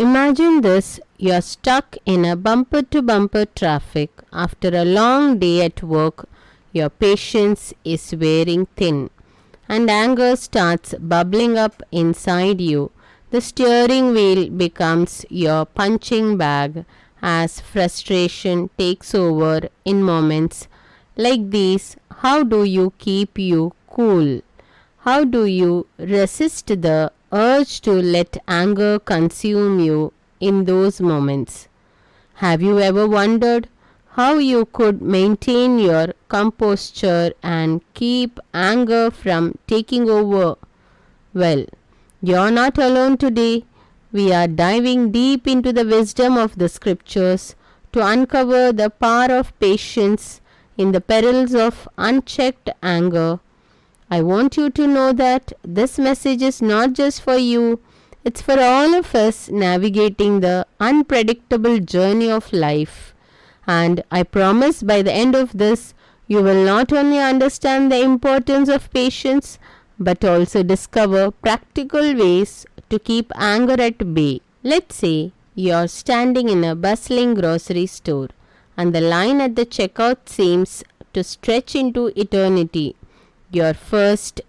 Imagine this: you're stuck in a bumper to bumper traffic after a long day at work. Your patience is wearing thin, and anger starts bubbling up inside you. The steering wheel becomes your punching bag as frustration takes over in moments like these. How do you keep you cool? How do you resist the urge to let anger consume you in those moments? Have you ever wondered how you could maintain your composure and keep anger from taking over? Well, you're not alone today. We are diving deep into the wisdom of the scriptures to uncover the power of patience in the perils of unchecked anger. I want you to know that this message is not just for you, it's for all of us navigating the unpredictable journey of life. And I promise by the end of this, you will not only understand the importance of patience, but also discover practical ways to keep anger at bay. Let's say you're standing in a bustling grocery store and the line at the checkout seems to stretch into eternity. Your first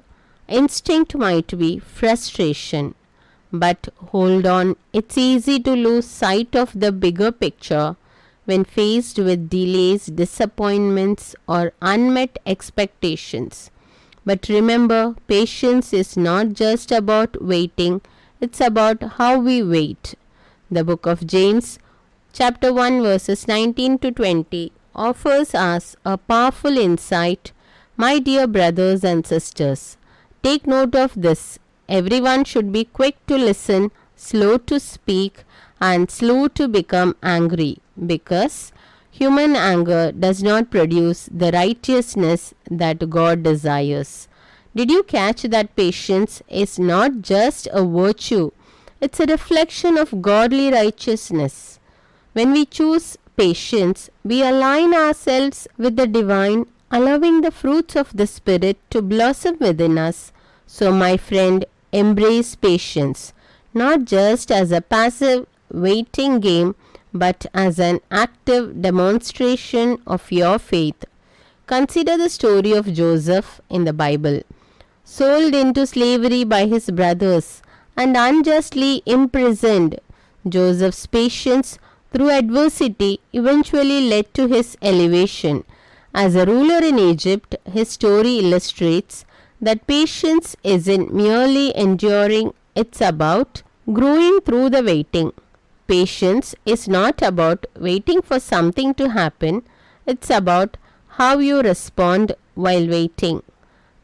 instinct might be frustration. But hold on, it's easy to lose sight of the bigger picture when faced with delays, disappointments, or unmet expectations. But remember, patience is not just about waiting, it's about how we wait. The book of James, chapter 1, verses 19 to 20, offers us a powerful insight. My dear brothers and sisters, take note of this. Everyone should be quick to listen, slow to speak, and slow to become angry, because human anger does not produce the righteousness that God desires. Did you catch that patience is not just a virtue, it's a reflection of godly righteousness. When we choose patience, we align ourselves with the divine, allowing the fruits of the Spirit to blossom within us. So, my friend, embrace patience, not just as a passive waiting game, but as an active demonstration of your faith. Consider the story of Joseph in the Bible. Sold into slavery by his brothers and unjustly imprisoned, Joseph's patience through adversity eventually led to his elevation. As a ruler in Egypt, his story illustrates that patience isn't merely enduring, it's about growing through the waiting. Patience is not about waiting for something to happen, it's about how you respond while waiting.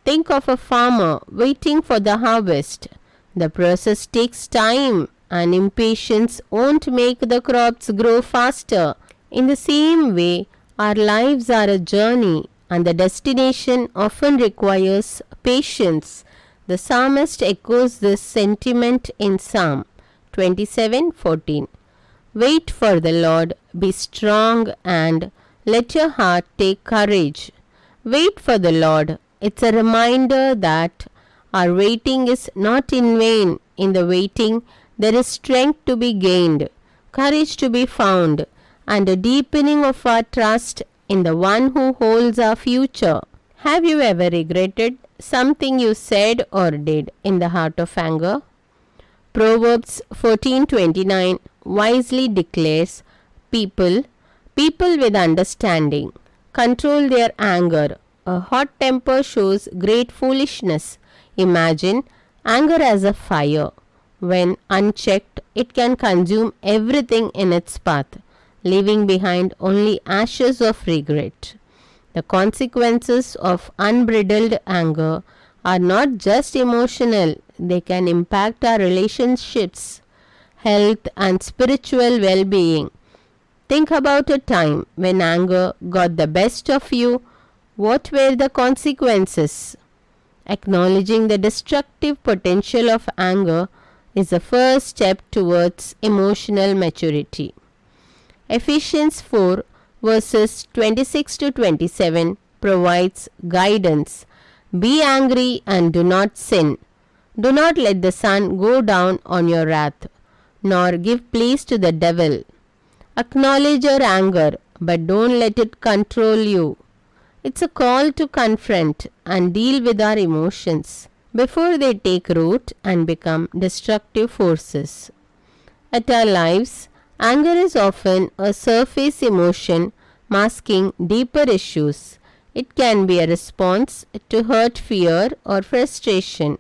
Think of a farmer waiting for the harvest. The process takes time, and impatience won't make the crops grow faster. In the same way, our lives are a journey, and the destination often requires patience. The psalmist echoes this sentiment in Psalm 27:14. Wait for the Lord, be strong, and let your heart take courage. Wait for the Lord. It's a reminder that our waiting is not in vain. In the waiting, there is strength to be gained, courage to be found, and a deepening of our trust in the one who holds our future. Have you ever regretted something you said or did in the heart of anger? Proverbs 14:29 wisely declares, people with understanding control their anger. A hot temper shows great foolishness. Imagine anger as a fire. When unchecked, it can consume everything in its path, leaving behind only ashes of regret. The consequences of unbridled anger are not just emotional, they can impact our relationships, health, and spiritual well-being. Think about a time when anger got the best of you. What were the consequences? Acknowledging the destructive potential of anger is the first step towards emotional maturity. Ephesians 4 verses 26 to 27 provides guidance. Be angry and do not sin. Do not let the sun go down on your wrath. nor give place to the devil. Acknowledge your anger, but don't let it control you. It's a call to confront and deal with our emotions before they take root and become destructive forces. At our lives, anger is often a surface emotion masking deeper issues. It can be a response to hurt, fear, or frustration.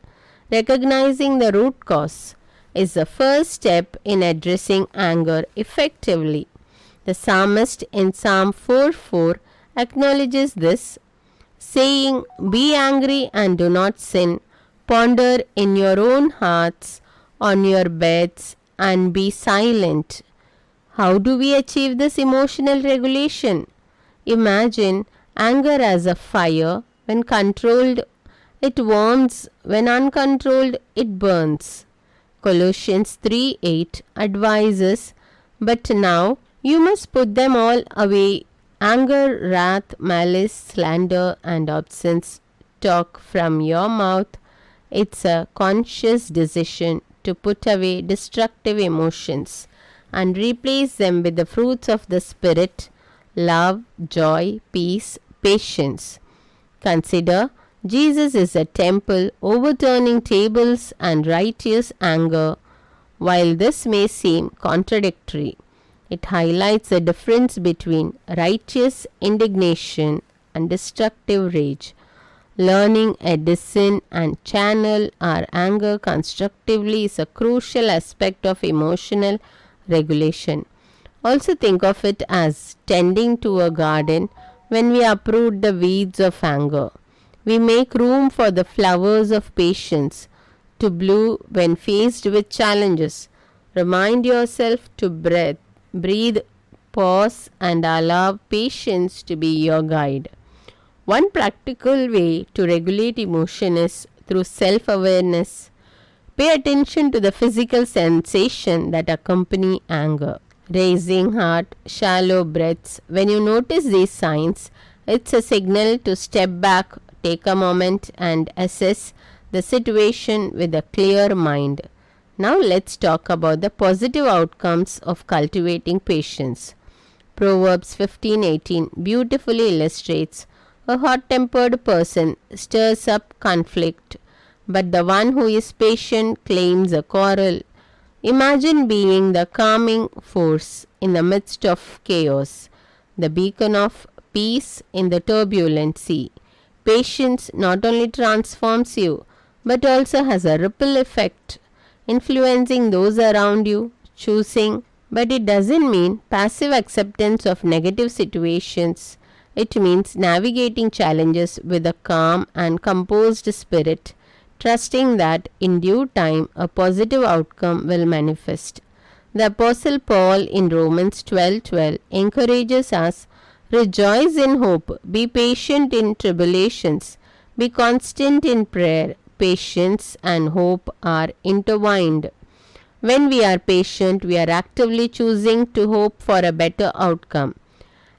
Recognizing the root cause is the first step in addressing anger effectively. The psalmist in Psalm 4:4 acknowledges this, saying, "Be angry and do not sin. Ponder in your own hearts on your beds and be silent." How do we achieve this emotional regulation? Imagine anger as a fire. When controlled, it warms. When uncontrolled, it burns. Colossians 3:8 advises, "But now you must put them all away, anger, wrath, malice, slander, and obscene talk from your mouth." It's a conscious decision to put away destructive emotions and replace them with the fruits of the Spirit: love, joy, peace, patience. Consider, Jesus is a temple overturning tables and righteous anger. While this may seem contradictory, it highlights the difference between righteous indignation and destructive rage. Learning a discern and channel our anger constructively is a crucial aspect of emotional regulation. Also think of it as tending to a garden. When we uproot the weeds of anger, we make room for the flowers of patience to bloom when faced with challenges. Remind yourself to breathe, pause, and allow patience to be your guide. One practical way to regulate emotion is through self-awareness. Pay attention to the physical sensation that accompany anger. Racing heart, shallow breaths. When you notice these signs, it's a signal to step back, take a moment, and assess the situation with a clear mind. Now let's talk about the positive outcomes of cultivating patience. Proverbs 15:18 beautifully illustrates, "A hot-tempered person stirs up conflict, but the one who is patient claims a quarrel." Imagine being the calming force in the midst of chaos, the beacon of peace in the turbulent sea. Patience not only transforms you, but also has a ripple effect, influencing those around you. But it doesn't mean passive acceptance of negative situations. It means navigating challenges with a calm and composed spirit, trusting that in due time a positive outcome will manifest. The Apostle Paul in Romans 12:12 encourages us, "Rejoice in hope, be patient in tribulations, be constant in prayer." Patience and hope are intertwined. When we are patient, we are actively choosing to hope for a better outcome.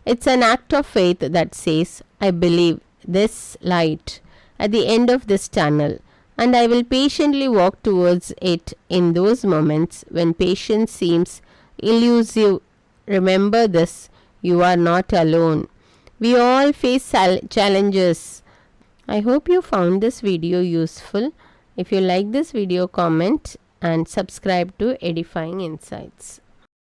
It's an act of faith that says, "I believe this light at the end of this tunnel, and I will patiently walk towards it." In those moments when patience seems elusive, remember this: you are not alone. We all face challenges. I hope you found this video useful. If you like this video, comment and subscribe to Edifying Insights.